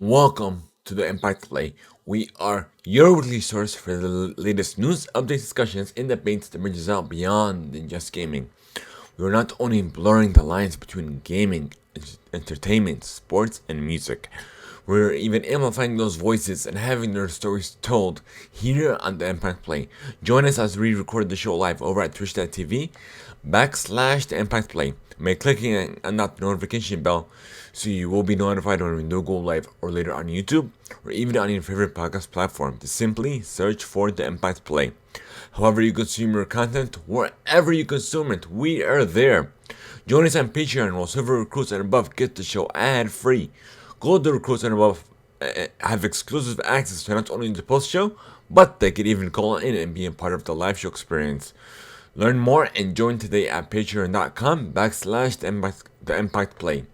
Welcome to the Impact Play. We are your weekly source for the latest news, updates, discussions, and debates that bridges out beyond than just gaming. We are not only blurring the lines between gaming, entertainment, sports, and music. We're even amplifying those voices and having their stories told here on the Impact Play. Join us as we record the show live over at twitch.tv/the Impact Play. Make clicking on that notification bell so you will be notified when we do go live or later on YouTube or even on your favorite podcast platform. To simply search for the Impact Play. However you consume your content, wherever you consume it, we are there. Join us on Patreon while silver recruits and above get the show ad free. Gold recruits and above have exclusive access to not only the post show, but they can even call in and be a part of the live show experience. Learn more and join today at patreon.com/the Impact Play.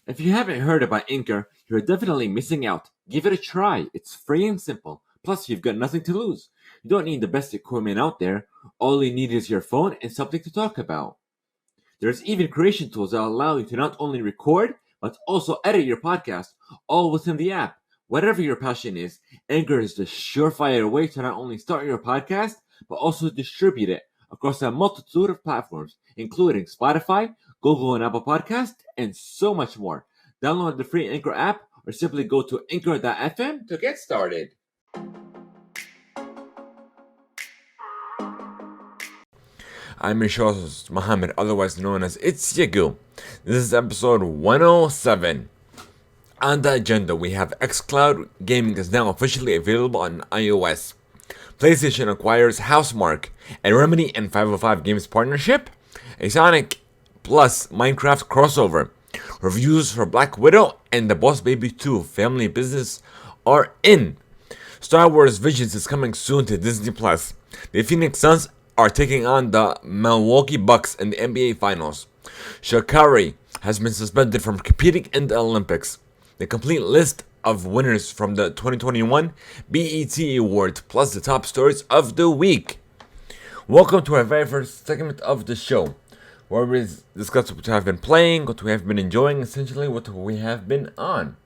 If you haven't heard about Anchor, you're definitely missing out. Give it a try. It's free and simple. Plus, you've got nothing to lose. You don't need the best equipment out there. All you need is your phone and something to talk about. There's even creation tools that allow you to not only record, but also edit your podcast, all within the app. Whatever your passion is, Anchor is the surefire way to not only start your podcast, but also distribute it across a multitude of platforms, including Spotify, Google and Apple Podcasts, and so much more. Download the free Anchor app or simply go to anchor.fm to get started. I'm your host, Mohammed, otherwise known as It's Yagu. This is episode 107. On the agenda, we have xCloud Gaming is now officially available on iOS. PlayStation acquires Housemarque, a Remedy and 505 Games partnership, a Sonic Plus Minecraft crossover, reviews for Black Widow and The Boss Baby 2 Family Business are in. Star Wars Visions is coming soon to Disney Plus. The Phoenix Suns are taking on the Milwaukee Bucks in the NBA Finals. Sha'Carri has been suspended from competing in the Olympics. The complete list of winners from the 2021 BET Awards, plus the top stories of the week. Welcome to our very first segment of the show, where we discuss what we have been playing, what we have been enjoying, essentially what we have been on.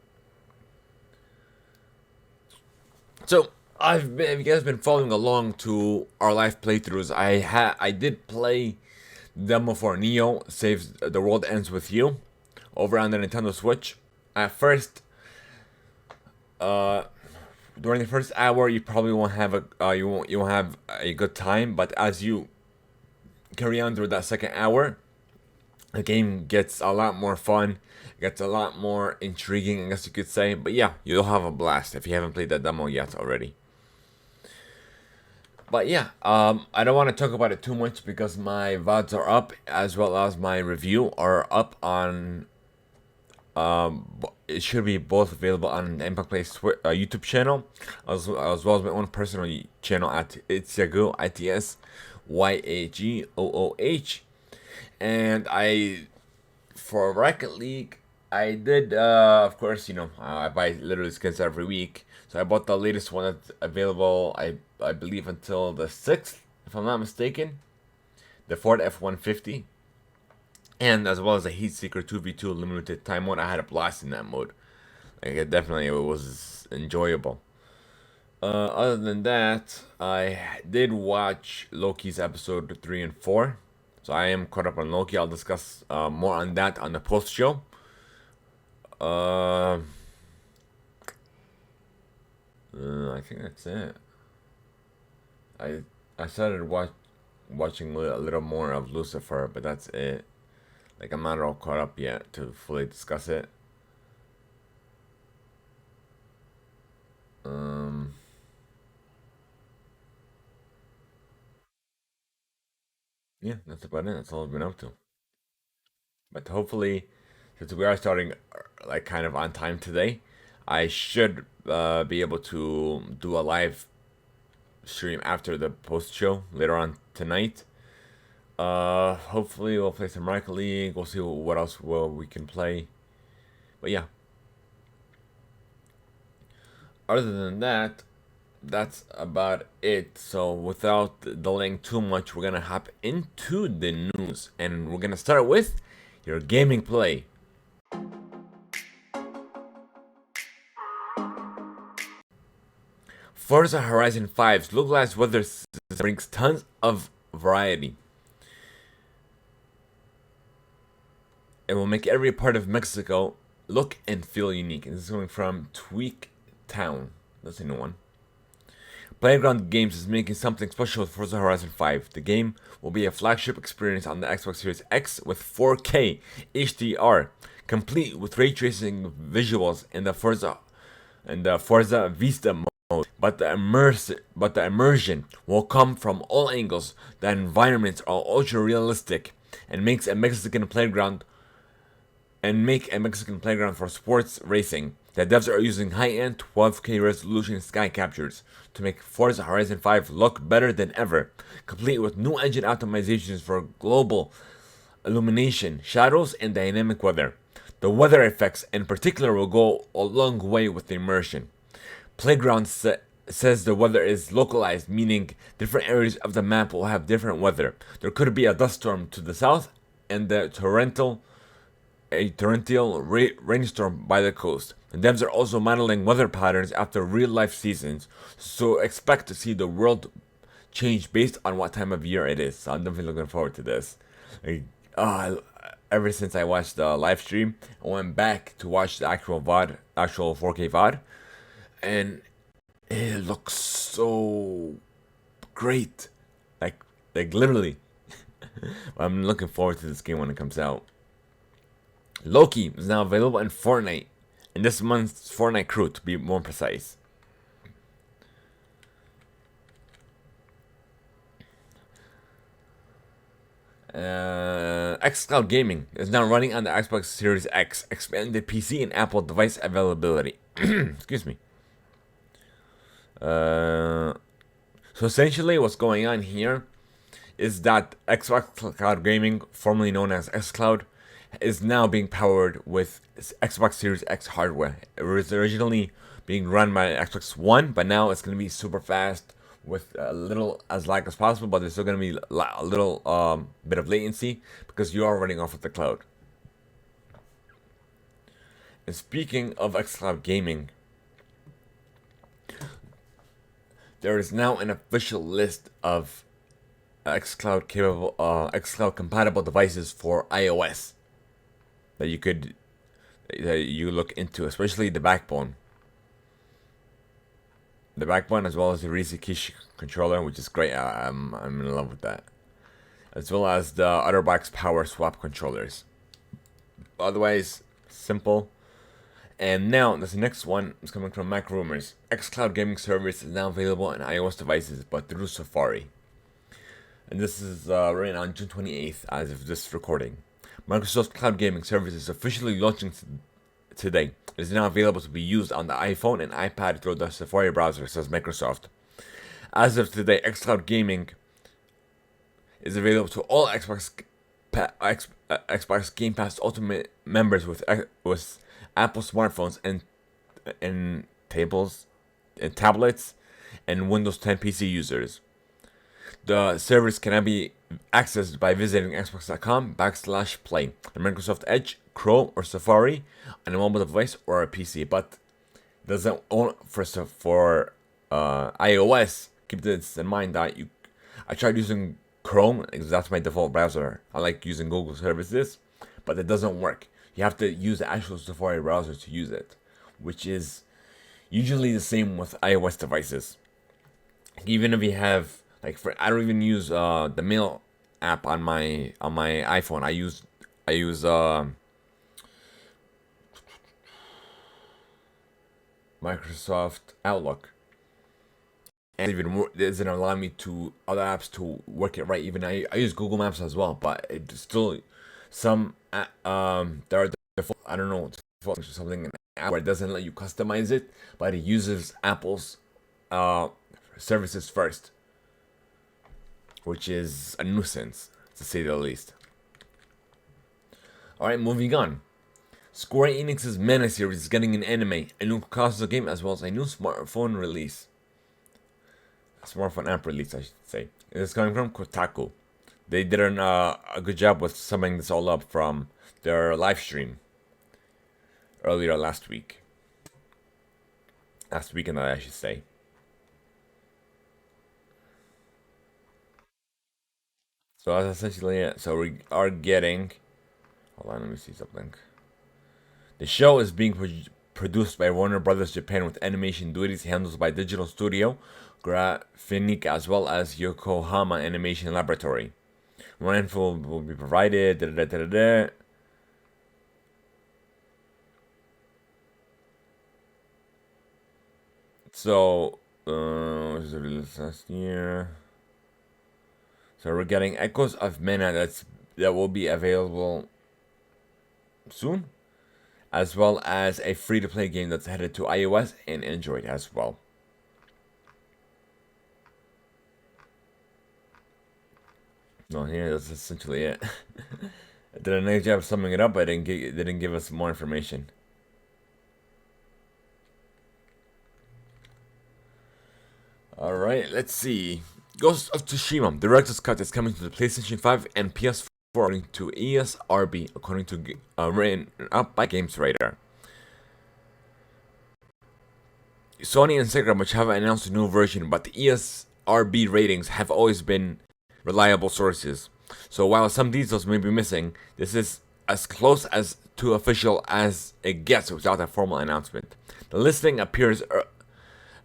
So, if you guys been following along to our live playthroughs, I did play the demo for Neo Saves the World Ends With You over on the Nintendo Switch. At first, during the first hour, you probably won't have you won't have a good time, but as you carry on through that second hour, the game gets a lot more fun, gets a lot more intriguing, I guess you could say. But yeah, you'll have a blast if you haven't played that demo yet already. But yeah, I don't want to talk about it too much because my VODs are up, as well as my review are up on. It should be both available on the Impact Play YouTube channel, as well as my own personal channel at It's Yagu, ITSYAGOOH. And for Rocket League, I did, of course, I buy literally skins every week. So I bought the latest one that's available, I believe, until the 6th, if I'm not mistaken. The Ford F-150. And as well as a Heatseeker 2v2 limited time mode. I had a blast in that mode. It was enjoyable. Other than that, I did watch Loki's episode 3 and 4. So I am caught up on Loki. I'll discuss more on that on the post show. I think that's it. I started watching a little more of Lucifer, but that's it. Like, I'm not all caught up yet to fully discuss it. Yeah, that's about it. That's all I've been up to. But hopefully, since we are starting like kind of on time today, I should be able to do a live stream after the post show later on tonight. Hopefully we'll play some Rocket League. We'll see what else we can play. But yeah. Other than that, that's about it. So without delaying too much, we're gonna hop into the news, and we're gonna start with your gaming play. Forza Horizon 5's localized weather system brings tons of variety. It will make every part of Mexico look and feel unique. And this is coming from Tweak Town. That's a new one. Playground Games is making something special with Forza Horizon 5. The game will be a flagship experience on the Xbox Series X with 4K HDR, complete with ray tracing visuals in the Forza Vista mode. But the immersion will come from all angles. The environments are ultra realistic and make a Mexican playground for sports racing. The devs are using high-end 12K resolution sky captures to make Forza Horizon 5 look better than ever, complete with new engine optimizations for global illumination, shadows, and dynamic weather. The weather effects in particular will go a long way with the immersion. Playground says the weather is localized, meaning different areas of the map will have different weather. There could be a dust storm to the south and a torrential rainstorm by the coast. The devs are also modeling weather patterns after real-life seasons, so expect to see the world change based on what time of year it is. So I'm definitely looking forward to this. Ever since I watched the live stream, I went back to watch the actual 4K VOD, and it looks so great, like literally. I'm looking forward to this game when it comes out. Loki is now available in Fortnite, in this month's Fortnite crew to be more precise. xCloud Gaming is now running on the Xbox Series X, expanded PC and Apple device availability. Excuse me. So essentially what's going on here is that Xbox Cloud Gaming, formerly known as xCloud, is now being powered with Xbox Series X hardware. It was originally being run by Xbox One, but now it's going to be super fast with a little as lag as possible, but there's still going to be a little bit of latency because you are running off of the cloud. And speaking of xCloud Gaming, there is now an official list of xCloud compatible devices for iOS that you look into, especially the backbone. The backbone, as well as the Reese Kish controller, which is great. I'm in love with that, as well as the OtterBox Power Swap controllers. Otherwise, simple. And now, this next one is coming from Mac Rumors. xCloud Gaming Service is now available on iOS devices, but through Safari. And this is right on June 28th, as of this recording. Microsoft Cloud Gaming Service is officially launching today. It is now available to be used on the iPhone and iPad through the Safari browser, says Microsoft. As of today, xCloud Gaming is available to all Xbox Game Pass Ultimate members with Apple smartphones and tablets and Windows 10 PC users. The service can be accessed by visiting xbox.com/play on Microsoft Edge, Chrome, or Safari on a mobile device or a PC, but doesn't own for iOS. Keep this in mind that I tried using Chrome because that's my default browser. I like using Google services, but it doesn't work. You have to use the actual Safari browser to use it, which is usually the same with iOS devices. Even if you have I don't even use the Mail app on my iPhone. I use Microsoft Outlook, and it doesn't allow me to other apps to work it right. Even I use Google Maps as well, but it's still some there are default, I don't know, default or something in the app where it doesn't let you customize it, but it uses Apple's services first, which is a nuisance, to say the least. Alright, moving on. Square Enix's Mana series is getting an anime, a new console game, as well as a new smartphone release. A smartphone app release, I should say. It is coming from Kotaku. They did a good job with summing this all up from their live stream earlier last week. Last weekend, I should say. So that's essentially it. So we are getting. Hold on, let me see something. The show is being produced by Warner Brothers Japan with animation duties handled by Digital Studio Graphic as well as Yokohama Animation Laboratory. More info will be provided. Da, da, da, da, da. So, was it released last year? So we're getting Echoes of Mana that will be available soon, as well as a free-to-play game that's headed to iOS and Android as well. No, yeah, that's essentially it. I did a nice job summing it up, but they didn't give us more information. Alright, let's see. Ghost of Tsushima, Director's Cut is coming to the PlayStation 5 and PS4 according to ESRB, according to written up by Games Radar. Sony and Sega, which have announced a new version, but the ESRB ratings have always been reliable sources. So while some details may be missing, this is as close as to official as it gets without a formal announcement. The listing appears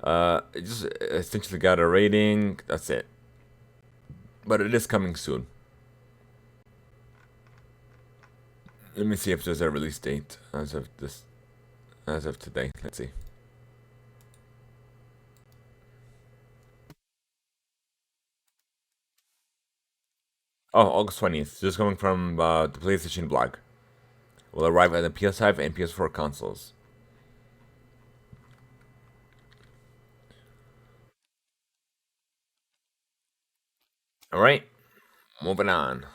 it just essentially got a rating. That's it. But it is coming soon. Let me see if there's a release date as of today. Let's see. Oh, August 20th. Just coming from the PlayStation blog. Will arrive at the PS5 and PS4 consoles. All right, moving on.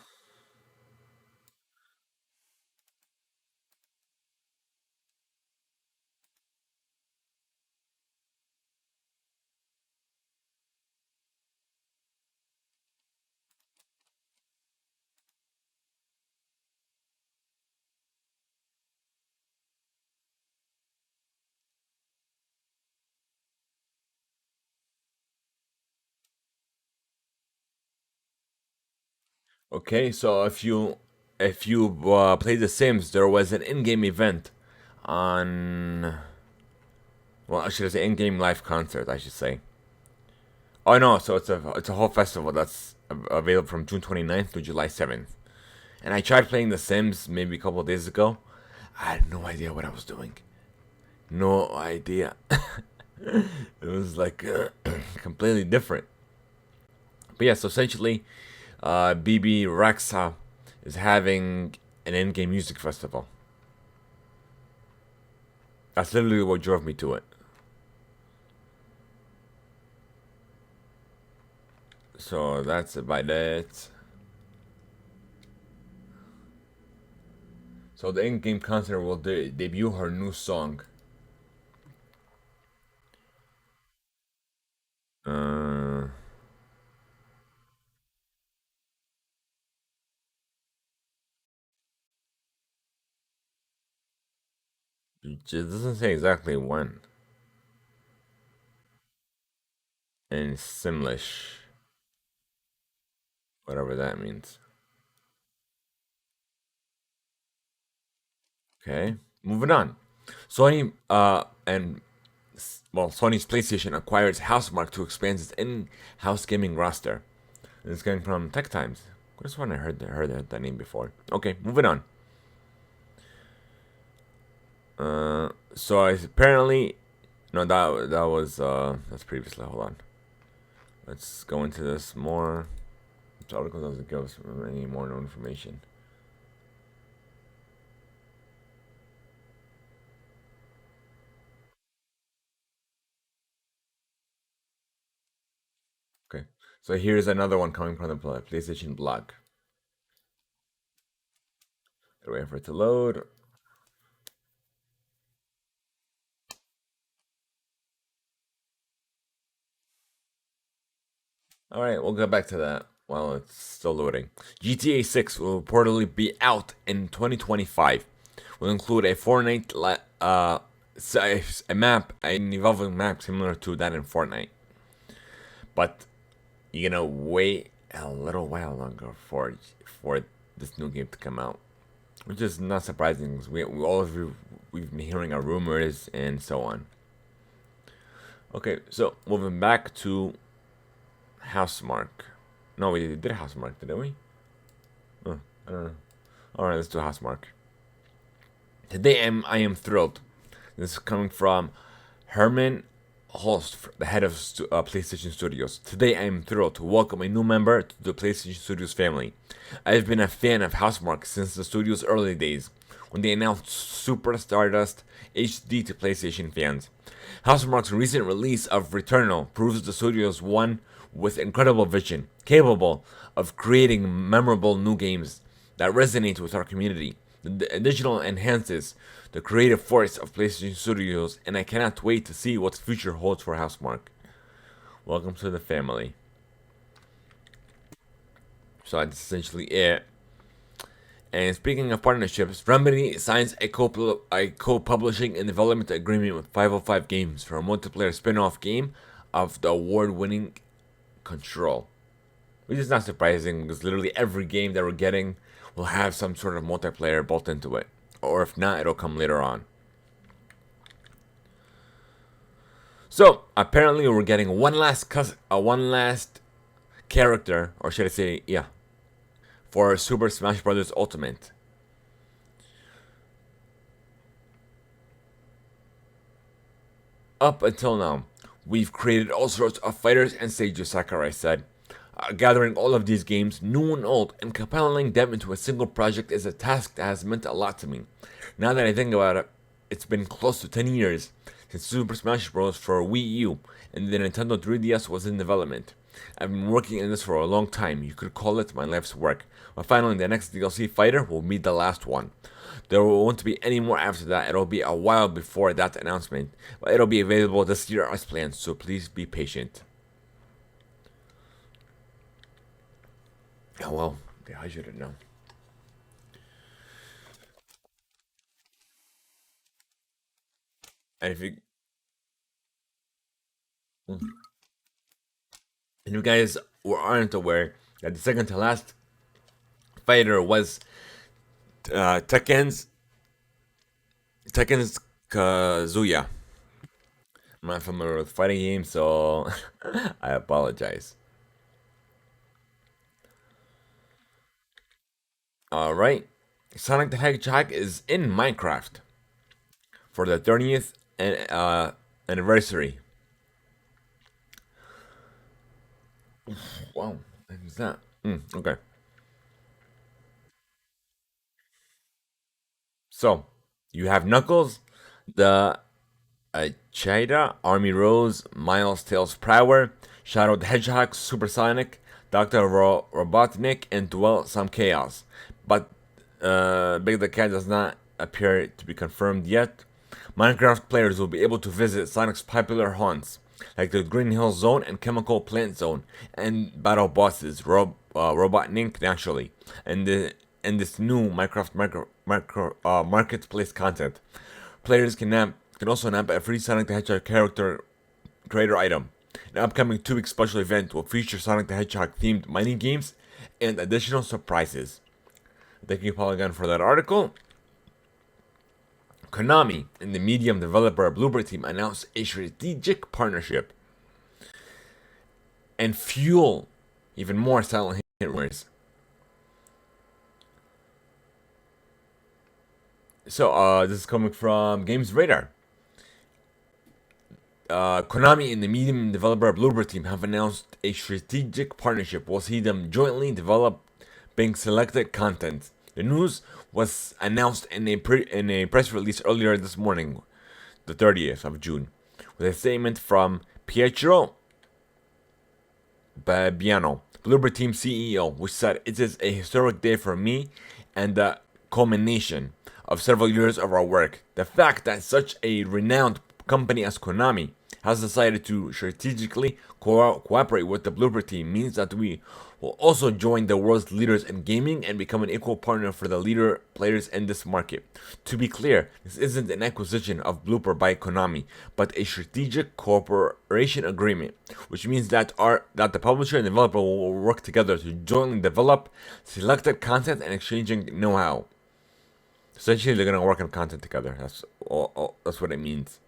Okay, so if you play The Sims, there was an in-game event on. Well, I should say in-game live concert. I should say. Oh no, so it's a whole festival that's available from June 29th to July 7th. And I tried playing The Sims maybe a couple of days ago. I had no idea what I was doing. No idea. It was like completely different. But yeah, so essentially, BB Rexa is having an in-game music festival. That's literally what drove me to it. So that's about it. So the in-game concert will debut her new song. Uh, it just doesn't say exactly when. In Simlish, whatever that means. Okay, moving on. Sony and well, Sony's PlayStation acquires Housemark to expand its in-house gaming roster. It's coming from Tech Times. I just one I heard that name before. Okay, moving on. So apparently, no, that was that's previously. Hold on. Let's go into this more. This article doesn't give us any more information. Okay, so here's another one coming from the PlayStation blog. Wait for it to load. All right, we'll go back to that. Well, it's still loading. GTA 6 will reportedly be out in 2025. Will include a Fortnite a map, an evolving map similar to that in Fortnite. But you're gonna wait a little while longer for this new game to come out, which is not surprising. 'Cause we've been hearing our rumors and so on. Okay, so moving back to Housemark. No, we did Housemark, didn't we? Oh, I don't know. All right, let's do Housemark. Today I am thrilled. This is coming from Herman Holst, the head of PlayStation Studios. Today I am thrilled to welcome a new member to the PlayStation Studios family. I've been a fan of Housemarque since the studio's early days, when they announced Super Stardust HD to PlayStation fans. Housemarque's recent release of Returnal proves the studio's one with incredible vision, capable of creating memorable new games that resonate with our community. The additional enhances the creative force of PlayStation Studios, and I cannot wait to see what the future holds for Housemarque. Welcome to the family. So that's essentially it. And speaking of partnerships, Remedy signs a co-publishing and development agreement with 505 Games for a multiplayer spin-off game of the award-winning Control. Which is not surprising because literally every game that we're getting will have some sort of multiplayer built into it. Or if not, it'll come later on. So apparently we're getting one last character, or should I say, yeah, for Super Smash Bros. Ultimate. Up until now, we've created all sorts of fighters and stages, Sakurai said. Gathering all of these games, new and old, and compiling them into a single project is a task that has meant a lot to me. Now that I think about it, it's been close to 10 years since Super Smash Bros. For Wii U and the Nintendo 3DS was in development. I've been working in this for a long time, you could call it my life's work, but finally the next DLC fighter will be the last one. There won't be any more after that, it'll be a while before that announcement, but it'll be available this year as planned, so please be patient. Oh well, yeah, I shouldn't know. And if you and you guys aren't aware that the second to last fighter was Tekken's Kazuya. I'm not familiar with fighting games, so I apologize. Alright. Sonic the Hedgehog is in Minecraft for the 30th anniversary. Wow, what is that? Okay. So, you have Knuckles, the Cheetah, Army Rose, Miles Tails Prower, Shadow the Hedgehog, Supersonic, Dr. Robotnik, and Dwell Some Chaos. But Big the Cat does not appear to be confirmed yet. Minecraft players will be able to visit Sonic's popular haunts, like the Green Hill Zone and Chemical Plant Zone, and battle bosses, Robotnik naturally, and this new Minecraft marketplace content. Players can also nab a free Sonic the Hedgehog character creator item. An upcoming 2-week special event will feature Sonic the Hedgehog themed mining games and additional surprises. Thank you, Polygon, for that article. Konami and the Medium developer Bluebird team announced a strategic partnership and fuel even more Silent Hill rumors. So, this is coming from Games Radar. Konami and the Medium developer Bluebird team have announced a strategic partnership. We'll see them jointly developing selected content. The news was announced in a press release earlier this morning, the 30th of June, with a statement from Pietro Babbiano, Bluebird team CEO, which said, "It is a historic day for me and the culmination of several years of our work. The fact that such a renowned company as Konami has decided to strategically cooperate with the Blooper team means that we will also join the world's leaders in gaming and become an equal partner for the leader players in this market. To be clear, this isn't an acquisition of Blooper by Konami, but a strategic cooperation agreement, which means that the publisher and developer will work together to jointly develop selected content and exchanging know-how. Essentially, they're gonna work on content together. That's what it means.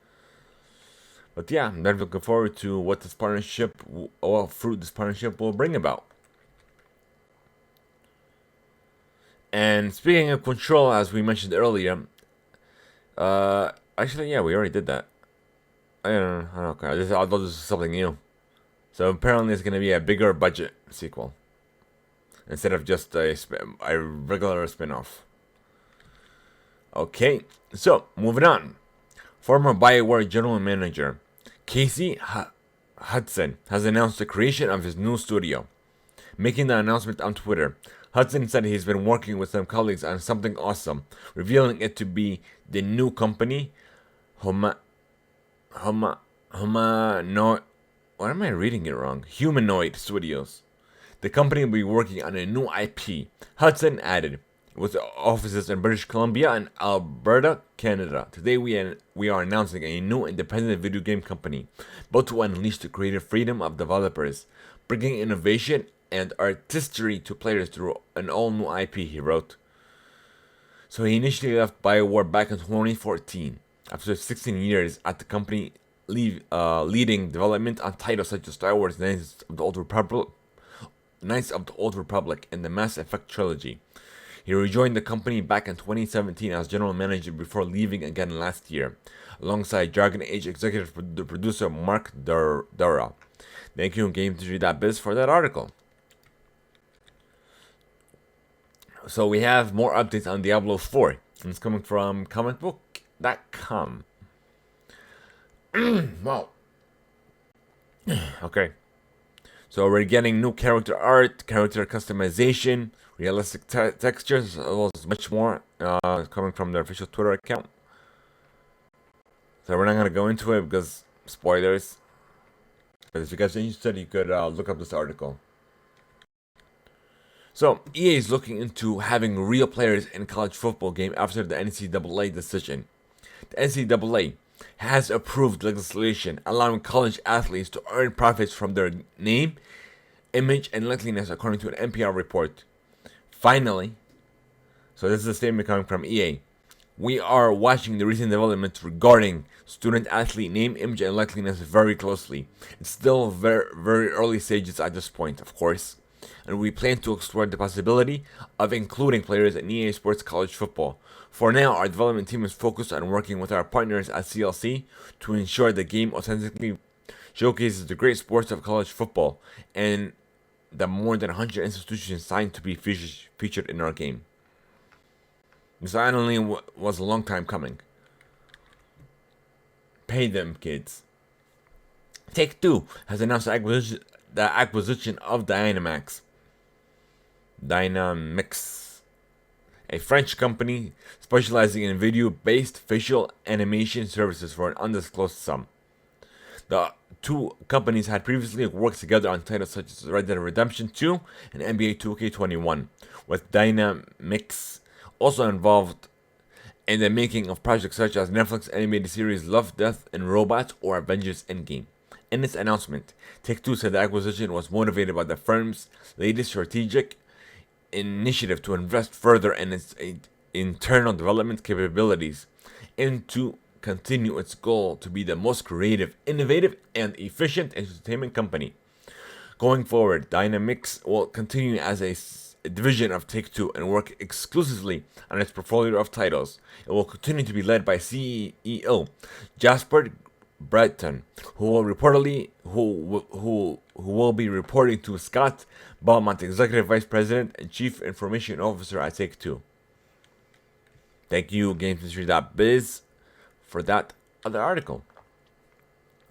But yeah, I'm very looking forward to what this partnership, what fruit this partnership will bring about. And speaking of Control, as we mentioned earlier, actually, yeah, we already did that. I don't know. I thought this was something new. So apparently, it's gonna be a bigger budget sequel instead of just a regular spin-off. Okay, so moving on. Former BioWare general manager Casey Hudson has announced the creation of his new studio. Making the announcement on Twitter, Hudson said he's been working with some colleagues on something awesome, revealing it to be the new company, no, what am I reading it wrong? Humanoid Studios. The company will be working on a new IP. Hudson added, with offices in British Columbia and Alberta, Canada. Today we are announcing a new independent video game company built to unleash the creative freedom of developers, bringing innovation and artistry to players through an all-new IP, he wrote. So he initially left BioWare back in 2014, after 16 years at the company, leading development on titles such as Star Wars Knights of the Old Republic and the Mass Effect trilogy. He rejoined the company back in 2017 as general manager before leaving again last year, alongside Dragon Age executive producer Mark Dura. Thank you, GameTheory.biz, for that article. So we have more updates on Diablo 4, and it's coming from comicbook.com. Wow. Okay. So we're getting new character art, character customization, realistic textures, as well as much more coming from their official Twitter account. So we're not going to go into it because spoilers. But if you guys are interested, you could look up this article. So EA is looking into having real players in college football game after the NCAA decision. The NCAA has approved legislation allowing college athletes to earn profits from their name, image, and likeness, according to an NPR report. Finally, so this is a statement coming from EA. We are watching the recent developments regarding student athlete name, image, and likeness very closely. It's still very, very early stages at this point, of course, and we plan to explore the possibility of including players in EA Sports College Football. For now, our development team is focused on working with our partners at CLC to ensure the game authentically showcases the great sports of college football and the more than 100 institutions signed to be featured in our game. This finally was a long time coming. Pay them, kids. Take-Two has announced the acquisition of Dynamix, a French company specializing in video-based facial animation services for an undisclosed sum. The two companies had previously worked together on titles such as Red Dead Redemption 2 and NBA 2K21, with Dynamix also involved in the making of projects such as Netflix animated series Love, Death, and Robots or Avengers Endgame. In its announcement, Take-Two said the acquisition was motivated by the firm's latest strategic initiative to invest further in its internal development capabilities and to continue its goal to be the most creative, innovative, and efficient entertainment company. Going forward, Dynamix will continue as a division of Take-Two and work exclusively on its portfolio of titles. It will continue to be led by CEO Jasper Breton, who will be reporting to Scott Beaumont, Executive Vice President and Chief Information Officer at Take-Two. Thank you, GameHistory.biz, for that other article.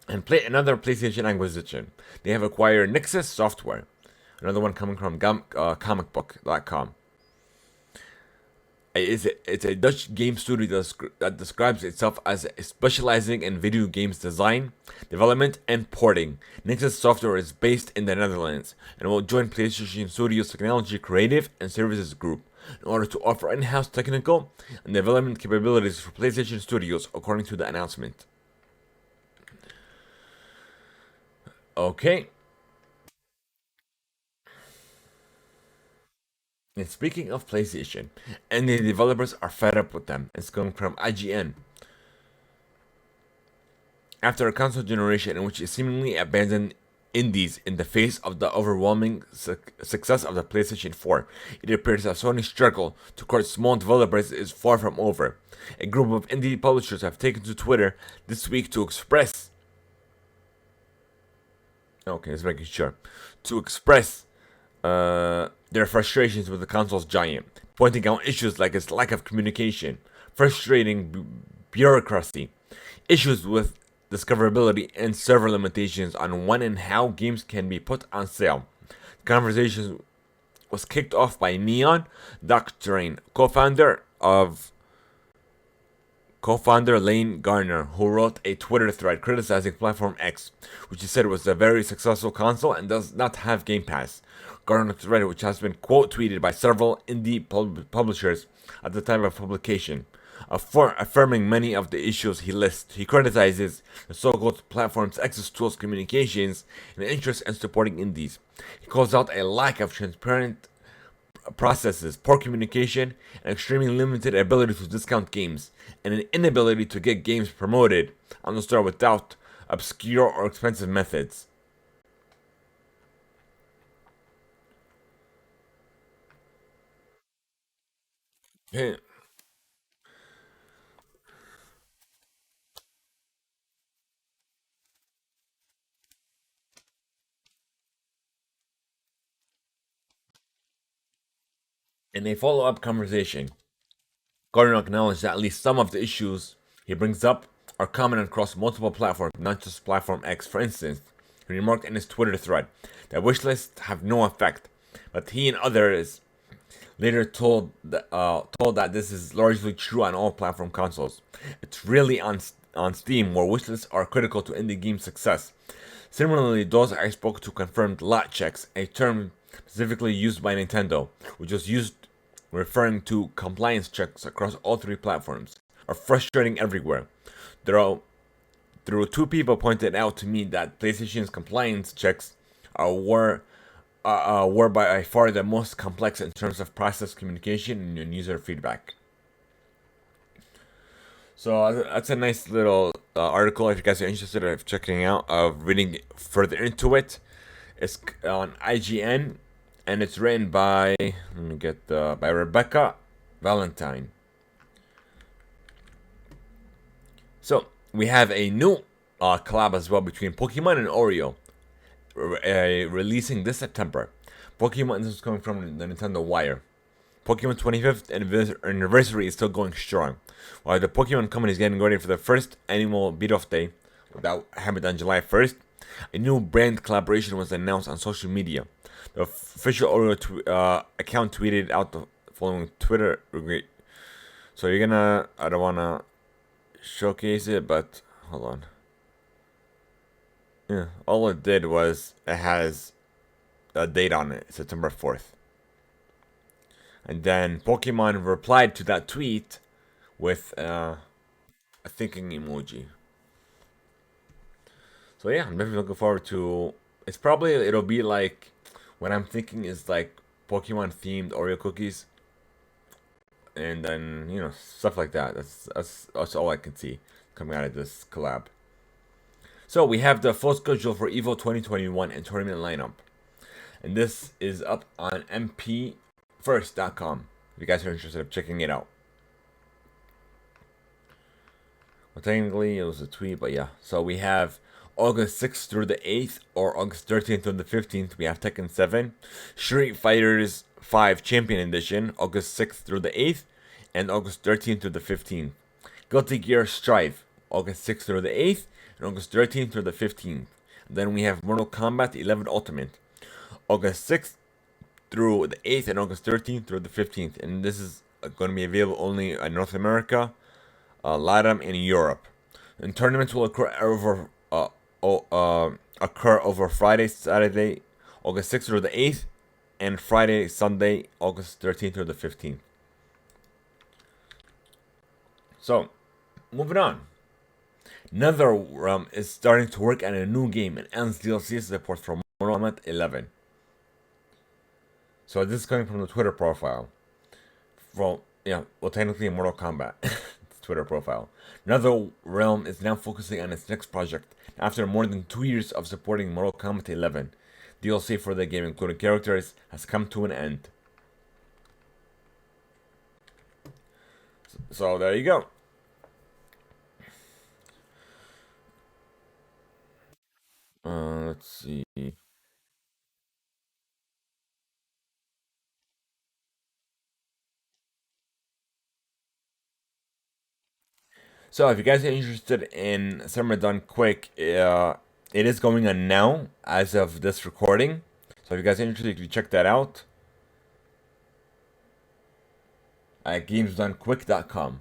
And another PlayStation acquisition. They have acquired Nixus Software. Another one coming from comicbook.com. It's a Dutch game studio that describes itself as specializing in video games design, development, and porting. Nexus Software is based in the Netherlands and will join PlayStation Studios Technology Creative and Services Group in order to offer in-house technical and development capabilities for PlayStation Studios, according to the announcement. Okay. And speaking of PlayStation, and the developers are fed up with them. It's coming from IGN. After a console generation in which it seemingly abandoned indies in the face of the overwhelming success of the PlayStation 4, it appears that Sony's struggle to court small developers is far from over. A group of indie publishers have taken to Twitter this week to express. Okay, let's make it sure. To express their frustrations with the console's giant, pointing out issues like its lack of communication, frustrating bureaucracy, issues with discoverability, and server limitations on when and how games can be put on sale. The conversation was kicked off by Neon Doctrine, co-founder Lane Garner, who wrote a Twitter thread criticizing Platform X, which he said was a very successful console and does not have Game Pass. Garner's thread, which has been quote tweeted by several indie publishers at the time of publication, affirming many of the issues he lists. He criticizes the so-called Platform's X's tools communications and interest in supporting indies. He calls out a lack of transparent processes, poor communication, and extremely limited ability to discount games, and an inability to get games promoted on the store without obscure or expensive methods. And in a follow-up conversation, Gardner acknowledged that at least some of the issues he brings up are common across multiple platforms, not just Platform X. For instance, he remarked in his Twitter thread that wishlists have no effect, but he and others later told that this is largely true on all platform consoles. It's really on Steam where wishlists are critical to indie game success. Similarly, those I spoke to confirmed lot checks, a term specifically used by Nintendo, which was used referring to compliance checks across all three platforms, are frustrating everywhere. There are two people pointed out to me that PlayStation's compliance checks were by far the most complex in terms of process communication and user feedback. So that's a nice little article if you guys are interested in checking out, reading further into it. It's on IGN, and it's written by by Rebecca Valentine. So we have a new collab as well between Pokemon and Oreo, releasing this September. Pokemon, this is coming from the Nintendo Wire. Pokemon 25th anniversary is still going strong. While the Pokemon company is getting ready for the first annual beat-off day, that happened on July 1st, a new brand collaboration was announced on social media. The official Oreo account tweeted out the following Twitter. So you're gonna, I don't wanna showcase it, but hold on. Yeah, all it did was it has a date on it, September 4th. And then Pokemon replied to that tweet with a thinking emoji. So yeah, I'm definitely looking forward to. It'll be like what I'm thinking is like Pokemon themed Oreo cookies, and then stuff like that. That's all I can see coming out of this collab. So we have the full schedule for EVO 2021 and tournament lineup, and this is up on mpfirst.com. If you guys are interested in checking it out. Well, technically it was a tweet, but yeah. So we have August 6th through the 8th, or August 13th through the 15th. We have Tekken 7, Street Fighters 5 Champion Edition, August 6th through the 8th, and August 13th through the 15th. Guilty Gear Strive, August 6th through the 8th, and August 13th through the 15th. Then we have Mortal Kombat 11 Ultimate, August 6th through the 8th, and August 13th through the 15th. And this is going to be available only in North America, LATAM, and Europe. And tournaments will occur over Friday, Saturday, August 6th through the 8th, and Friday, Sunday, August 13th through the 15th. So, moving on. NetherRealm is starting to work on a new game and ends DLC support for Mortal Kombat 11. So this is coming from the Twitter profile. Well, yeah, well technically Mortal Kombat Twitter profile. NetherRealm is now focusing on its next project after more than 2 years of supporting Mortal Kombat 11. DLC for the game, including characters, has come to an end. So there you go. Let's see. So if you guys are interested in Summer Done Quick, it is going on now as of this recording. So if you guys are interested, you can check that out at gamesdonequick.com.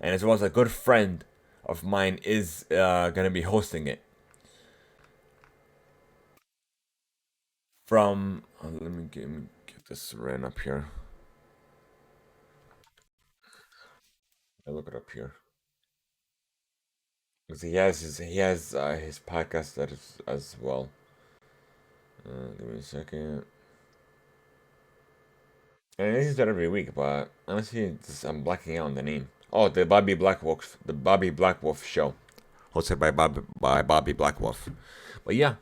And as well as a good friend of mine is going to be hosting it. From, let me get this ran up here. I look it up here. Because he has his podcast that is as well. Give me a second. And this is that every week, but honestly, I'm blacking out on the name. Oh, the Bobby Blackwolf show, hosted by Bobby Blackwolf. But yeah,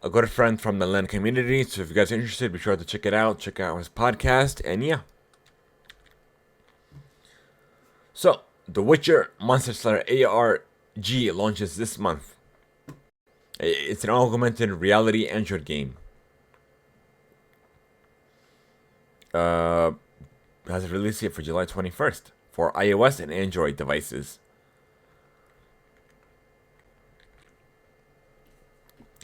a good friend from the Len community. So if you guys are interested, be sure to check it out. Check out his podcast, and yeah. So, The Witcher Monster Slayer ARG launches this month. It's an augmented reality Android game. Uh, has a release date for July 21st for iOS and Android devices.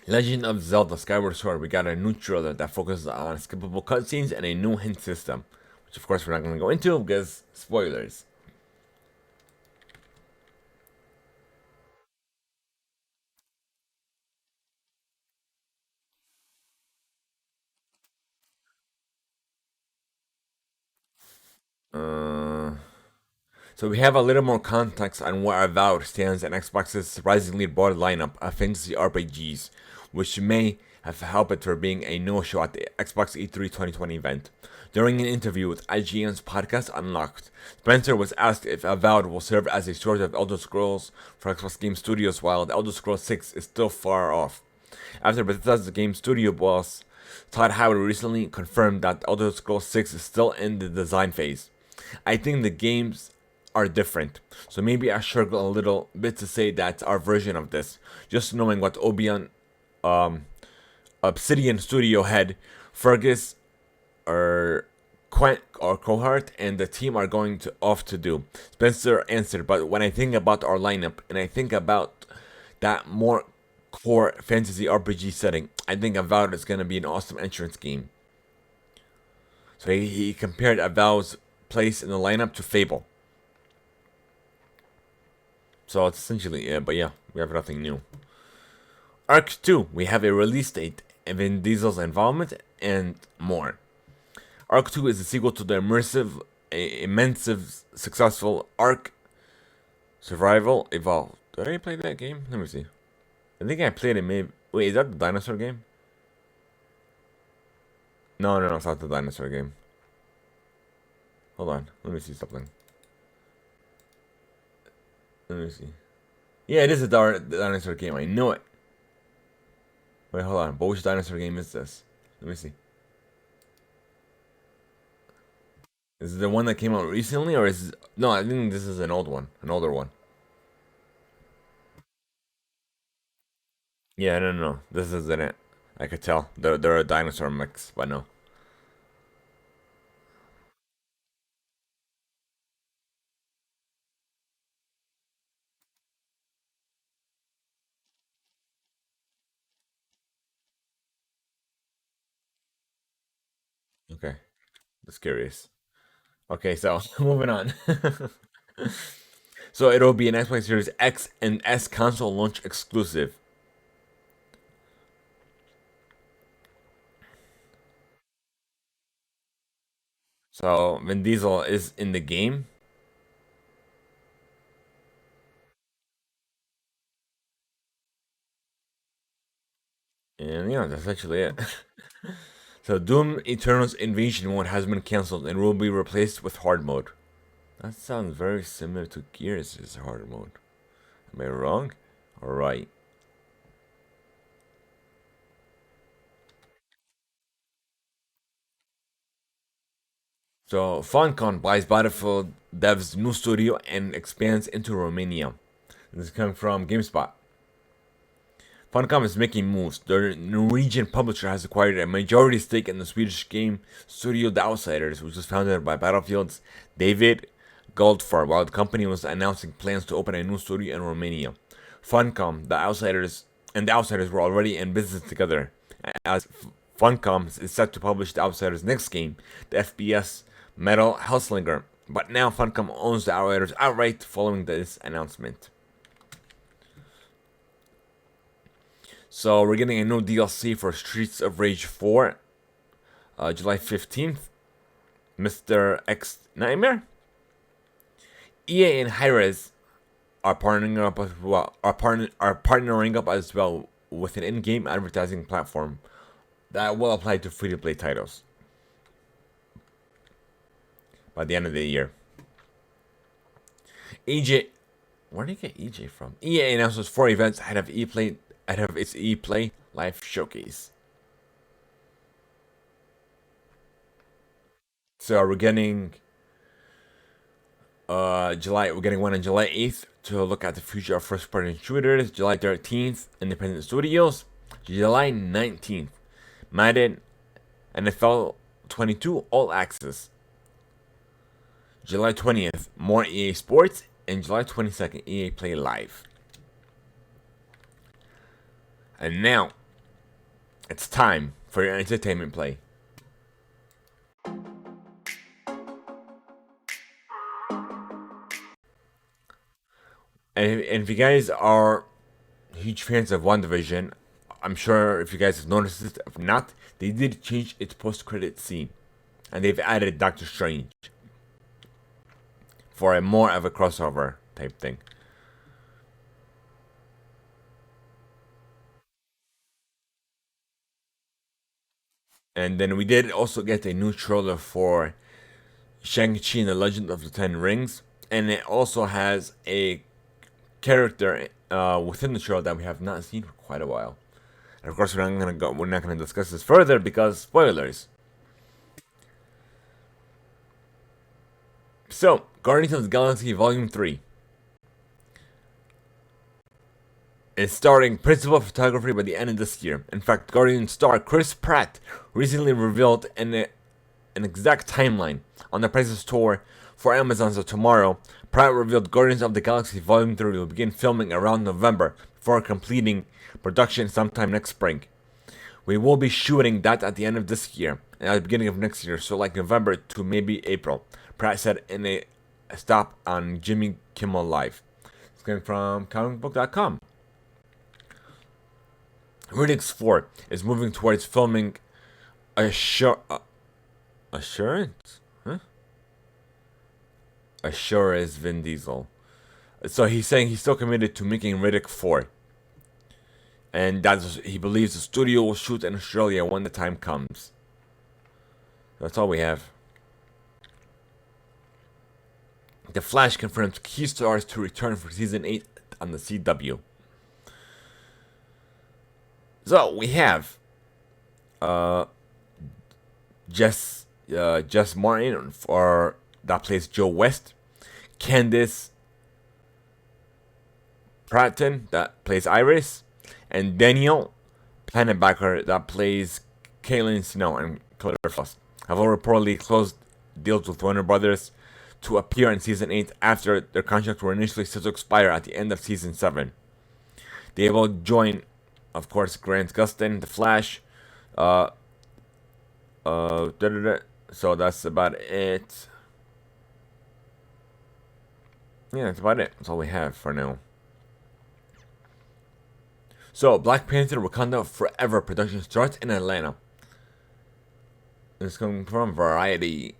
Legend of Zelda Skyward Sword, we got a new trailer that focuses on skippable cutscenes and a new hint system, which of course we're not going to go into because spoilers. Uh, so we have a little more context on where Avowed stands in Xbox's surprisingly broad lineup of fantasy RPGs, which may have helped it for being a no-show at the Xbox E3 2020 event. During an interview with IGN's podcast Unlocked, Spencer was asked if Avowed will serve as a sort of Elder Scrolls for Xbox Game Studios, while the Elder Scrolls 6 is still far off. After Bethesda's game studio boss Todd Howard recently confirmed that Elder Scrolls 6 is still in the design phase. I think the games are different, so maybe I struggle a little bit to say that's our version of this. Just knowing what um, Obsidian studio head Fergus or Quent or Cohort and the team are going to off to do. Spencer answered, but when I think about our lineup and I think about that more core fantasy RPG setting, I think Avowed is gonna be an awesome entrance game. So he compared Avowed's place in the lineup to Fable. So it's essentially it, but yeah, we have nothing new. Arc 2, we have a release date, Vin Diesel's involvement, and more. Arc 2 is a sequel to the immense, successful Arc Survival Evolved. Did I play that game? Let me see. I think I played it maybe. Wait, is that the dinosaur game? No, no, no, it's not the dinosaur game. Hold on, let me see something. Let me see. Yeah, it is a dinosaur game. I know it. Wait, hold on. But which dinosaur game is this? Let me see. Is it the one that came out recently, or is it... No? I think this is an old one, an older one. Yeah, no, no, no. This isn't it. I could tell. They're a dinosaur mix, but no. Okay, that's curious. Okay, so moving on. So it'll be an Xbox Series X and S console launch exclusive. So Vin Diesel is in the game, and yeah, that's actually it. So Doom Eternal's Invasion mode has been cancelled and will be replaced with hard mode. That sounds very similar to Gears' hard mode. Am I wrong? Alright. So Funcom buys Battlefield Dev's new studio and expands into Romania. This is coming from GameSpot. Funcom is making moves. The Norwegian publisher has acquired a majority stake in the Swedish game studio The Outsiders, which was founded by Battlefield's David Goldfarb, while the company was announcing plans to open a new studio in Romania. Funcom, The Outsiders were already in business together, as Funcom is set to publish The Outsiders' next game, the FPS Metal Hellslinger. But now Funcom owns The Outsiders outright following this announcement. So we're getting a new DLC for Streets of Rage 4, July 15th. Mr. X Nightmare. EA and Hi-Rez are partnering up as well. Are partnering up as well with an in-game advertising platform that will apply to free-to-play titles by the end of the year. EJ, where did you get EJ from? EA announces 4 events ahead of its E-Play live showcase. So we're getting we're getting one on July 8th to look at the future of first-person shooters. July 13th, Independent Studios. July 19th, Madden NFL 22 All Access. July 20th, more EA Sports. And July 22nd, EA Play Live. And now, it's time for your entertainment play. And if you guys are huge fans of WandaVision, I'm sure if you guys have noticed it, if not, they did change its post-credit scene. And they've added Doctor Strange for a more of a crossover type thing. And then we did also get a new trailer for Shang-Chi and the Legend of the Ten Rings. And it also has a character within the trailer that we have not seen for quite a while. And of course, we're not gonna discuss this further because spoilers. So, Guardians of the Galaxy Volume 3 is starting principal photography by the end of this year. In fact, Guardian star Chris Pratt recently revealed an exact timeline on the Princess tour for Amazon. So tomorrow, Pratt revealed Guardians of the Galaxy Volume 3 will begin filming around November before completing production sometime next spring. We will be shooting that at the end of this year and at the beginning of next year, so like November to maybe April, Pratt said in a stop on Jimmy Kimmel Live. It's coming from comicbook.com. Riddick's 4 is moving towards filming Assurance? Huh? Assure is Vin Diesel. So he's saying he's still committed to making Riddick 4. And he believes the studio will shoot in Australia when the time comes. That's all we have. The Flash confirms key stars to return for season 8 on the CW. So we have Jess Martin for that plays Joe West, Candice Pratton that plays Iris, and Daniel Panabaker that plays Kaylin Snow and Claire Frost have all reportedly closed deals with Warner Brothers to appear in season 8 after their contracts were initially set to expire at the end of season 7. They will join, of course, Grant Gustin, The Flash. So that's about it. Yeah, that's about it. That's all we have for now. So, Black Panther Wakanda Forever production starts in Atlanta. It's coming from Variety.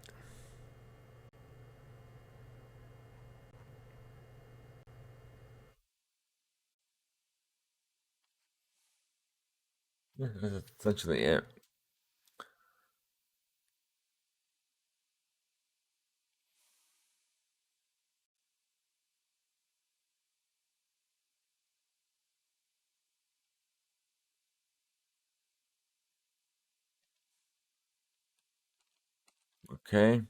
Yeah, that's essentially it. Okay.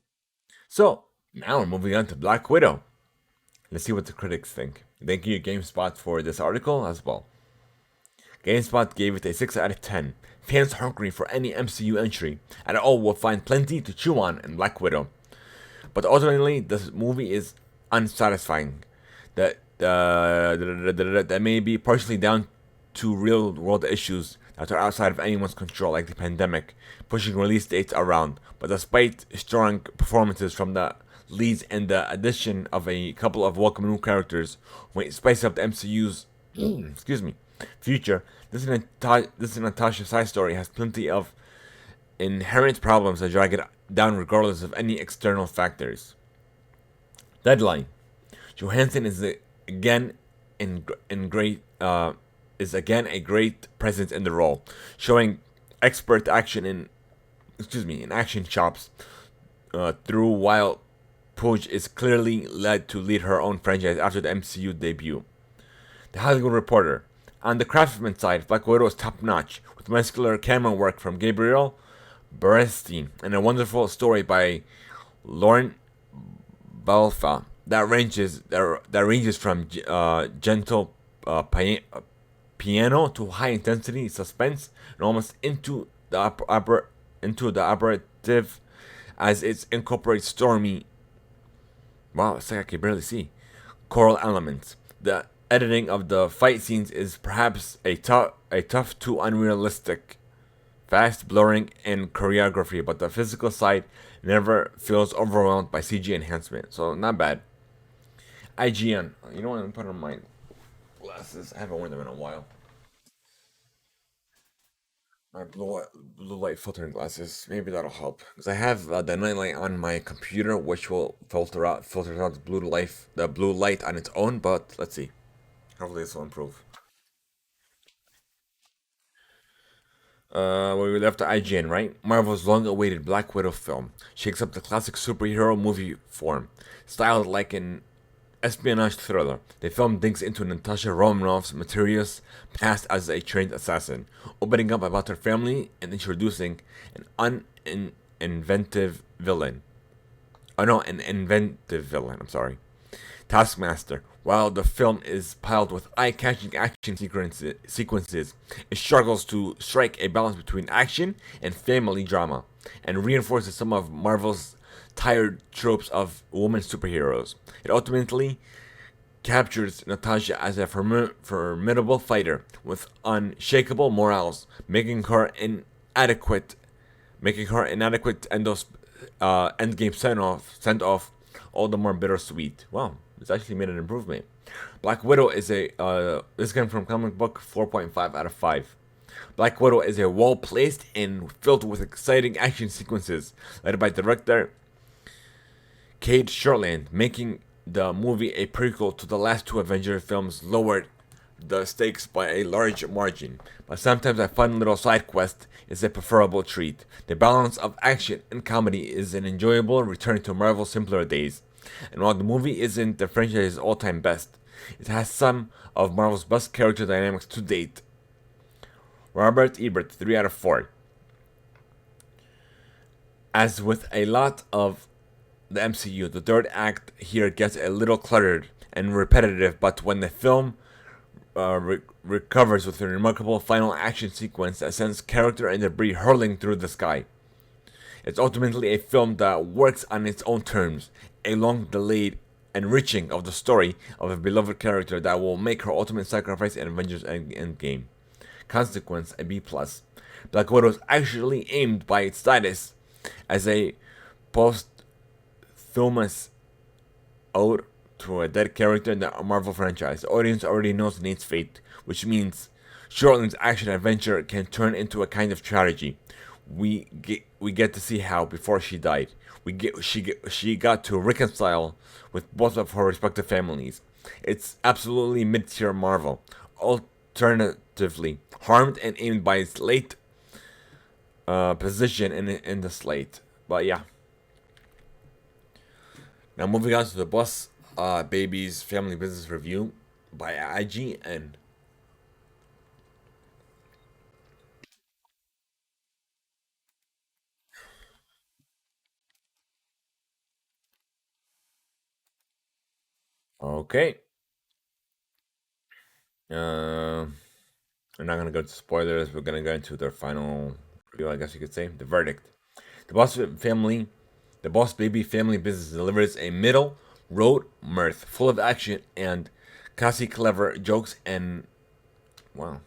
So, now we're moving on to Black Widow. Let's see what the critics think. Thank you, GameSpot, for this article as well. GameSpot gave it a 6 out of 10. Fans hungry for any MCU entry at all will find plenty to chew on in Black Widow. But ultimately, this movie is unsatisfying. That may be partially down to real world issues that are outside of anyone's control, like the pandemic, pushing release dates around. But despite strong performances from the leads and the addition of a couple of welcome new characters, when spice up the MCU's excuse me future, this Natasha side story has plenty of inherent problems that drag it down regardless of any external factors. Deadline. Johansson is again in great is again a great presence in the role, showing expert action in action chops through while Pooch is clearly led to lead her own franchise after the MCU debut. The Hollywood Reporter. On the craftsman side, Black Widow is top notch, with muscular camera work from Gabriel Berestein and a wonderful story by Lauren Balfa that ranges from gentle piano to high intensity suspense and almost into the operative as it incorporates stormy. Wow, it's like I can barely see choral elements. The editing of the fight scenes is perhaps a tough to unrealistic, fast blurring and choreography, but the physical side never feels overwhelmed by CG enhancement. So not bad. IGN. You know what? I'm putting on my glasses. I haven't worn them in a while. My blue light filtering glasses. Maybe that'll help because I have the night light on my computer, which will filter out the blue light on its own. But let's see. Hopefully this will improve. Where we left the IGN, right? Marvel's long-awaited Black Widow film shakes up the classic superhero movie form, styled like an espionage thriller. The film digs into Natasha Romanoff's mysterious past as a trained assassin, opening up about her family and introducing inventive villain. Oh no, an inventive villain. I'm sorry. Taskmaster. While the film is piled with eye-catching action sequences, it struggles to strike a balance between action and family drama, and reinforces some of Marvel's tired tropes of women superheroes. It ultimately captures Natasha as a formidable fighter with unshakable morals, making her inadequate endgame send off all the more bittersweet. Wow, it's actually made an improvement. Black Widow is this came from comic book 4.5 out of 5. Black Widow is a well placed and filled with exciting action sequences, led by director Cade Shortland, making the movie a prequel to the last two Avenger films, lowered the stakes by a large margin. But sometimes a fun little side quest is a preferable treat. The balance of action and comedy is an enjoyable return to Marvel's simpler days. And while the movie isn't the franchise's all-time best, it has some of Marvel's best character dynamics to date. Robert Ebert, 3 out of 4. As with a lot of the MCU, the third act here gets a little cluttered and repetitive, but when the film recovers with a remarkable final action sequence that sends character and debris hurling through the sky. It's ultimately a film that works on its own terms, a long delayed enriching of the story of a beloved character that will make her ultimate sacrifice in Avengers Endgame. Consequence, a B+. Black Widow is actually aimed by its status as a posthumous ode to a dead character in the Marvel franchise. The audience already knows Nate's fate, which means Shortland's action adventure can turn into a kind of tragedy. We get to see how before she died, she got to reconcile with both of her respective families. It's absolutely mid-tier Marvel. Alternatively, harmed and aimed by its late position in the slate. But yeah. Now moving on to the Boss Baby's Family Business Review by IGN. Okay. Uh, we're not gonna go to spoilers. We're gonna go into their final review, I guess you could say, the verdict. The the Boss Baby Family Business delivers a middle road mirth, full of action and classy, clever jokes, wow,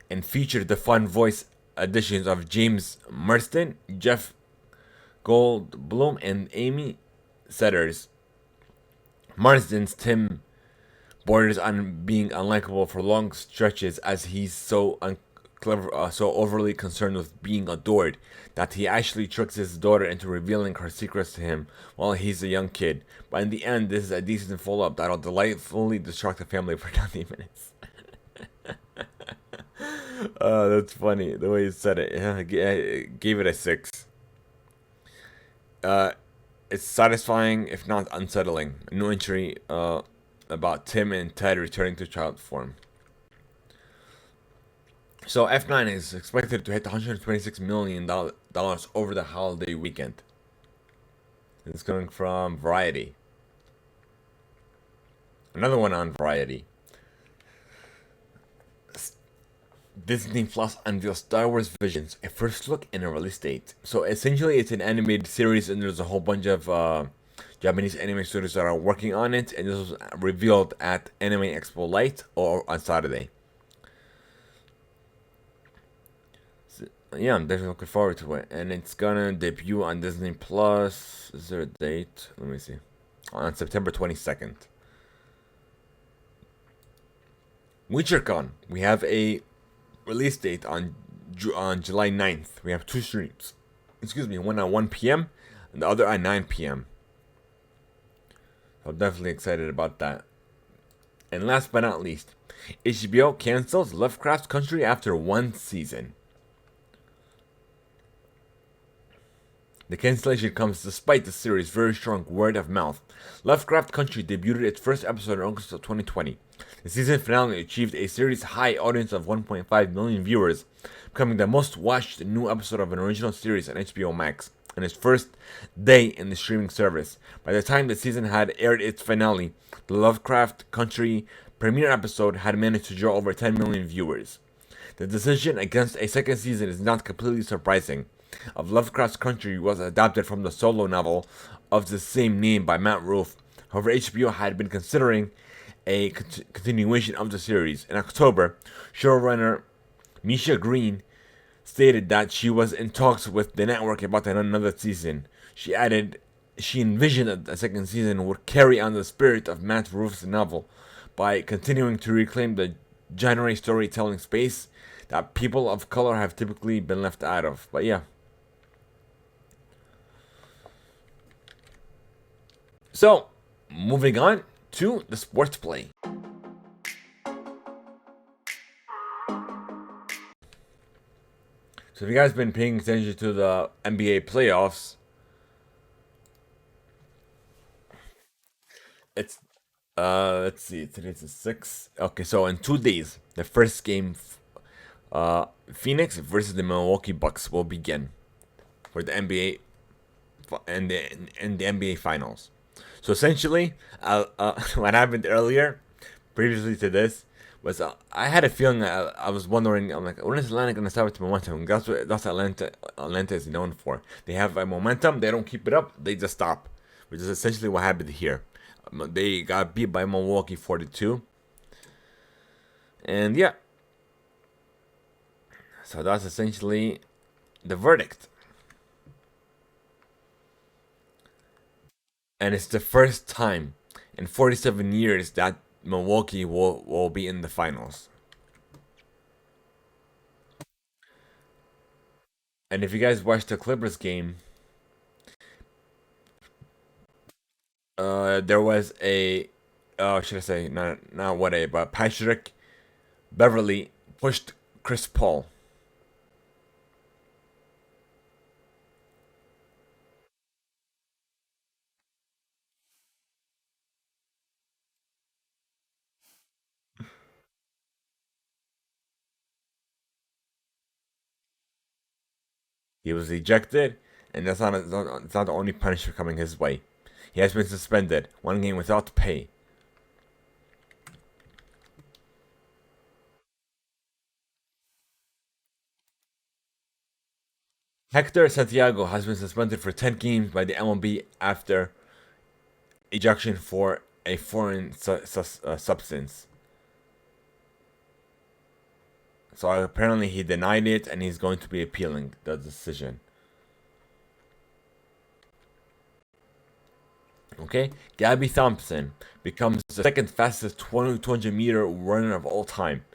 and featured the fun voice additions of James Marsden, Jeff Goldblum, and Amy Setters. Marsden's Tim borders on being unlikable for long stretches as he's so overly concerned with being adored that he actually tricks his daughter into revealing her secrets to him while he's a young kid. But in the end, this is a decent follow-up that'll delightfully distract the family for 90 minutes. That's funny the way you said it. Yeah, I gave it a 6. Uh, it's satisfying, if not unsettling. A new entry about Tim and Ted returning to child form. So F9 is expected to hit $126 million over the holiday weekend. It's coming from Variety. Another one on Variety. Disney Plus unveils Star Wars Visions, a first look and a release date. So essentially, it's an animated series, and there's a whole bunch of Japanese anime studios that are working on it, and this was revealed at Anime Expo Light or on Saturday. So, yeah, I'm definitely looking forward to it, and it's gonna debut on Disney Plus. Is there a date? Let me see. On September 22nd. WitcherCon. We have a release date on July 9th. We have 2 streams. Excuse me, one at 1 p.m. and the other at 9 p.m. I'm definitely excited about that. And last but not least, HBO cancels Lovecraft Country after 1 season. The cancellation comes despite the series' very strong word of mouth. Lovecraft Country debuted its first episode in August of 2020. The season finale achieved a series high audience of 1.5 million viewers, becoming the most watched new episode of an original series on HBO Max in its first day in the streaming service. By the time the season had aired its finale, the Lovecraft Country premiere episode had managed to draw over 10 million viewers. The decision against a second season is not completely surprising. Of Lovecraft Country was adapted from the solo novel of the same name by Matt Ruff. However, HBO had been considering a continuation of the series. In October, showrunner Misha Green stated that she was in talks with the network about another season. She added she envisioned that a second season would carry on the spirit of Matt Ruff's novel by continuing to reclaim the genre storytelling space that people of color have typically been left out of. But yeah. So, moving on to the sports play. So, if you guys been paying attention to the NBA playoffs, it's let's see, today's the 6th. Okay, so in 2 days, the first game, Phoenix versus the Milwaukee Bucks will begin for the NBA and the NBA Finals. So essentially, what happened earlier, previously to this, was I had a feeling I was wondering. I'm like, when is Atlanta gonna start with momentum? That's Atlanta is known for. They have a momentum. They don't keep it up. They just stop, which is essentially what happened here. They got beat by Milwaukee 42, and yeah. So that's essentially the verdict. And it's the first time in 47 years that Milwaukee will be in the finals. And if you guys watched the Clippers game, there was a, should I say, not what a, but Patrick Beverly pushed Chris Paul. He was ejected, and it's not the only punishment coming his way. He has been suspended 1 game without pay. Hector Santiago has been suspended for 10 games by the MLB after ejection for a foreign substance. So apparently he denied it, and he's going to be appealing the decision. Okay, Gabby Thompson becomes the second fastest 200-meter runner of all time.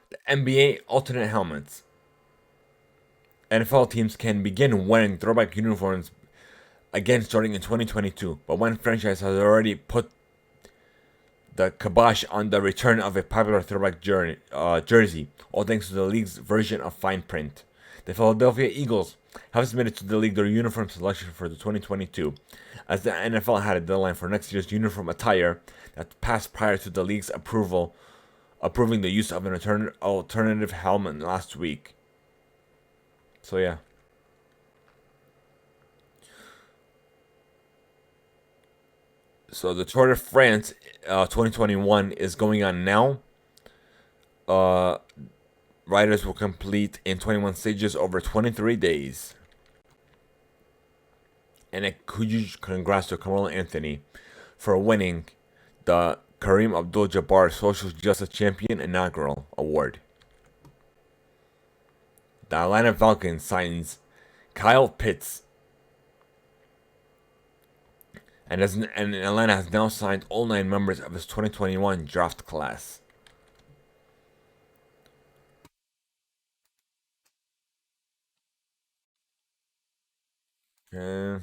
The NBA alternate helmets. NFL teams can begin wearing throwback uniforms again starting in 2022, but one franchise has already put the kibosh on the return of a popular throwback jersey, all thanks to the league's version of fine print. The Philadelphia Eagles have submitted to the league their uniform selection for the 2022, as the NFL had a deadline for next year's uniform attire that passed prior to the league's approving the use of an alternative helmet last week. So yeah. So the Tour de France 2021 is going on now. Uh, Riders will complete in 21 stages over 23 days. And a huge congrats to Carmelo Anthony for winning the Kareem Abdul-Jabbar Social Justice Champion Inaugural Award. The Atlanta Falcons signs Kyle Pitts, and Atlanta has now signed all 9 members of its 2021 draft class. Uh,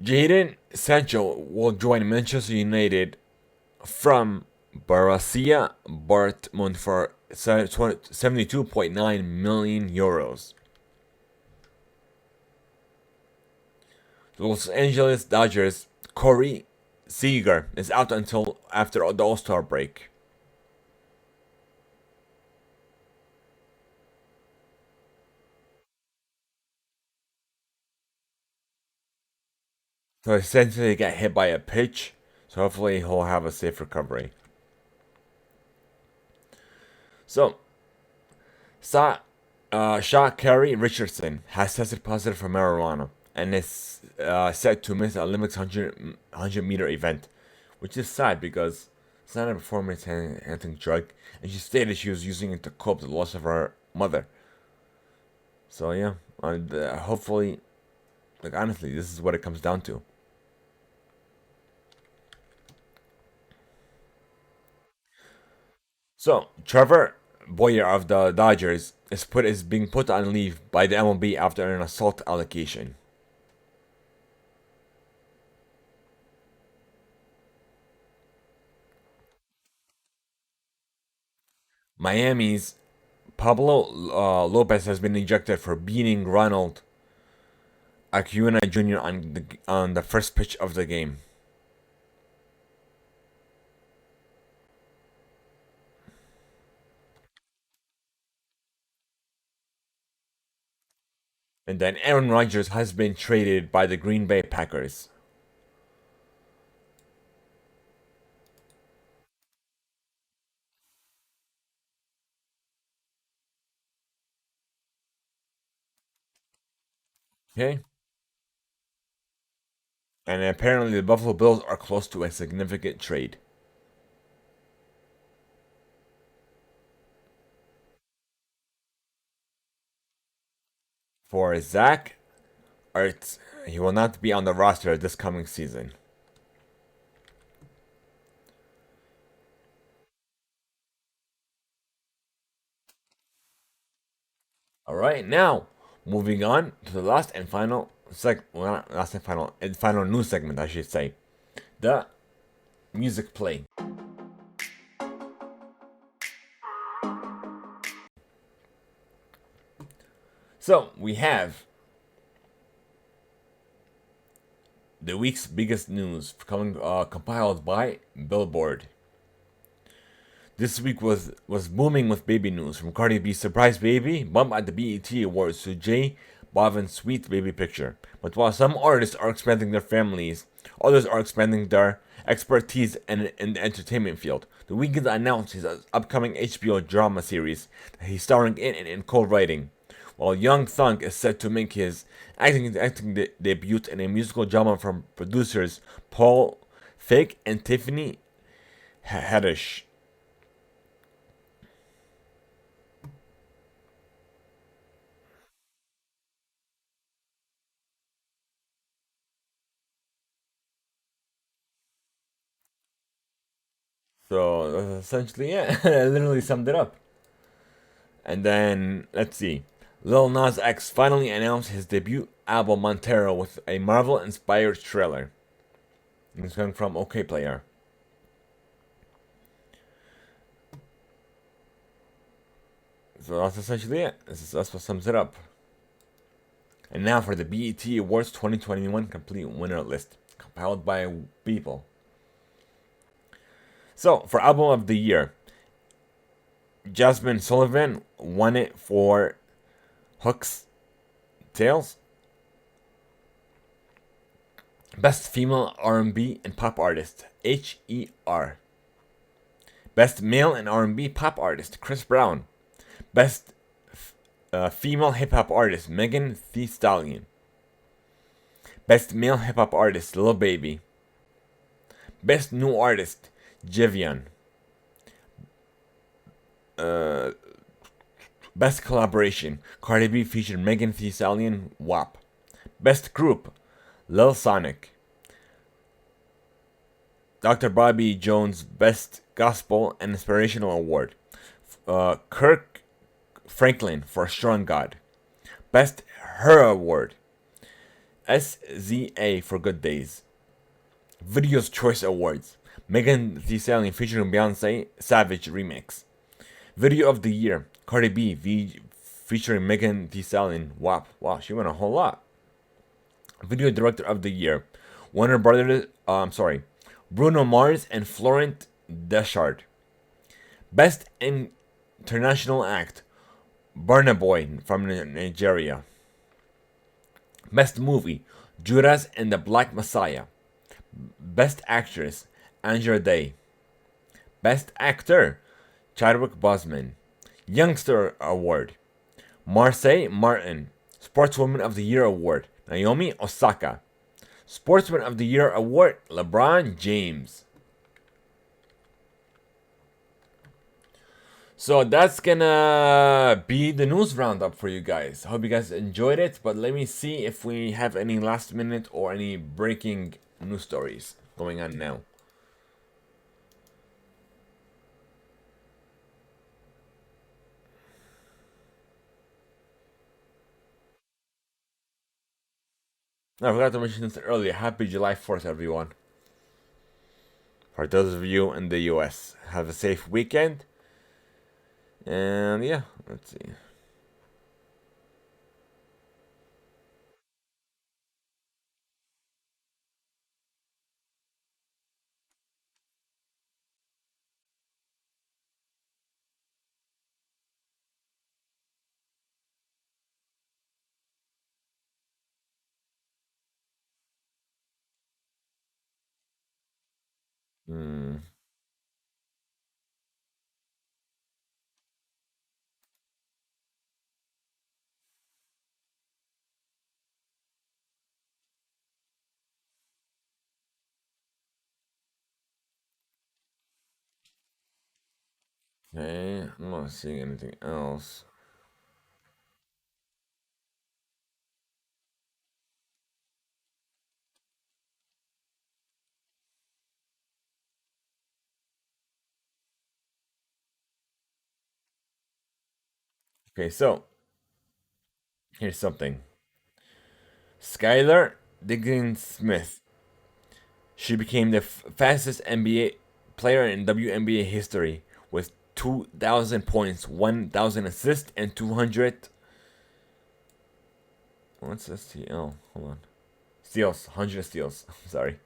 Jadon Sancho will join Manchester United from Borussia Dortmund for 72.9 million euros. The Los Angeles Dodgers Corey Seager is out until after the All-Star break. So essentially, he got hit by a pitch. So hopefully, he'll have a safe recovery. So, Sha'Carri Richardson has tested positive for marijuana and is set to miss a Olympics 100-meter event, which is sad because it's not a performance-enhancing drug, and she stated she was using it to cope with the loss of her mother. So yeah, hopefully, like honestly, this is what it comes down to. So Trevor Boyer of the Dodgers is being put on leave by the MLB after an assault allegation. Miami's Pablo Lopez has been ejected for beating Ronald Acuna Jr. on the first pitch of the game. And then Aaron Rodgers has been traded by the Green Bay Packers. Okay? And apparently the Buffalo Bills are close to a significant trade. For Zach Ertz, he will not be on the roster this coming season. All right, now moving on to the last and final well, not last and final news segment, I should say, the music play. So we have the week's biggest news coming compiled by Billboard. This week was booming with baby news, from Cardi B's surprise baby bump at the BET Awards to J Balvin's sweet baby picture. But while some artists are expanding their families, others are expanding their expertise in the entertainment field. The Weeknd announced his upcoming HBO drama series that he's starring in and in co-writing, while Young Thug is set to make his acting debut in a musical drama from producers Paul Feig and Tiffany Haddish. So essentially, yeah, I literally summed it up. And then let's see, Lil Nas X finally announced his debut album Montero with a Marvel-inspired trailer. It's coming from OK Player. So that's essentially it. That's what sums it up. And now for the BET Awards 2021 complete winner list, compiled by People. So for album of the year, Jasmine Sullivan won it for Hook's Tales. Best Female R&B and Pop Artist, H.E.R. Best Male and R&B Pop Artist, Chris Brown. Best Female Hip Hop Artist, Megan Thee Stallion. Best Male Hip Hop Artist, Lil Baby. Best New Artist, Jivian. Best Collaboration, Cardi B featured Megan Thee Stallion, WAP. Best Group, Lil Sonic. Dr. Bobby Jones Best Gospel and Inspirational Award. Kirk Franklin for Strong God. Best Her Award. SZA for Good Days. Video's Choice Awards. Megan Thee Stallion featuring Beyonce Savage Remix. Video of the Year. Cardi B featuring Megan Thee Stallion. Wow, she won a whole lot. Video Director of the Year. Warner Brothers. Bruno Mars and Florent Deschard. Best International Act. Burna Boy from Nigeria. Best Movie. Judas and the Black Messiah. Best Actress. Andra Day. Best Actor. Chadwick Boseman. Youngster Award. Marseille Martin. Sportswoman of the Year Award. Naomi Osaka. Sportsman of the Year Award. LeBron James. So that's gonna be the news roundup for you guys. Hope you guys enjoyed it, but let me see if we have any last minute or any breaking news stories going on now. I forgot to mention this earlier. Happy July 4th, everyone. For those of you in the US, have a safe weekend. And yeah, let's see. Hmm. Okay, I'm not seeing anything else. Okay, so here's something. Skylar Diggins Smith. She became the fastest NBA player in WNBA history with 2,000 points, 1,000 assists, and 200. What's STL? Hold on. Steals. 100 steals. Sorry.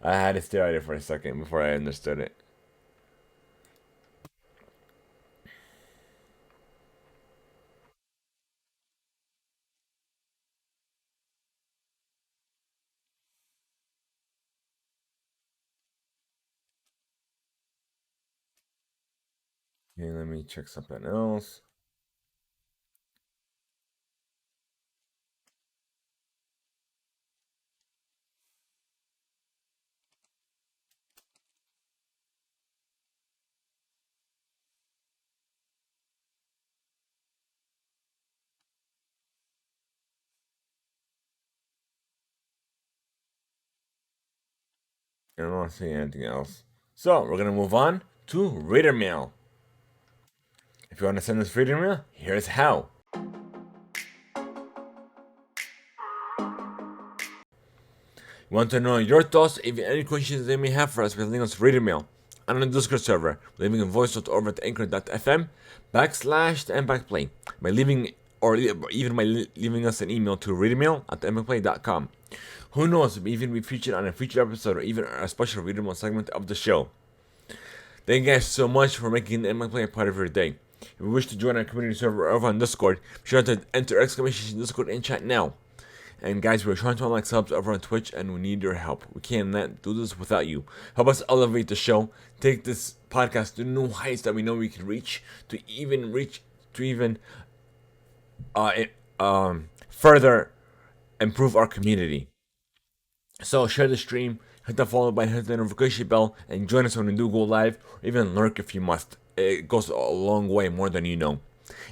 I had to stare at it for a second before I understood it. Okay, let me check something else. I don't want to see anything else. So, we're going to move on to Reader Mail. If you want to send us Reader Mail, here's how. We want to know your thoughts, even any questions they may have for us by leaving us Reader Mail on the Discord server, leaving a voice note over at anchor.fm/THEIMPACTPLAY, by leaving or even by leaving us an email to readermail@theimpactplay.com. Who knows, we even be featured on a future episode or even a special Reader Mail segment of the show. Thank you guys so much for making the MX Play a part of your day. If you wish to join our community server over on Discord, be sure to enter exclamation Discord in chat now. And guys, we're trying to unlock subs over on Twitch and we need your help. We cannot do this without you. Help us elevate the show, take this podcast to new heights that we know we can reach, to even further improve our community. So share the stream, hit the follow button, hit the notification bell, and join us when we do go live, or even lurk if you must. It goes a long way, more than you know.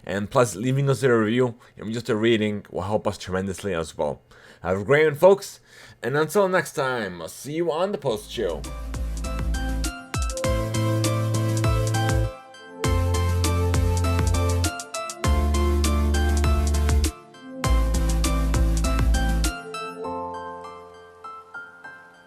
And plus, leaving us a review, and just a rating, will help us tremendously as well. Have a great one, folks, and until next time, I'll see you on the post show.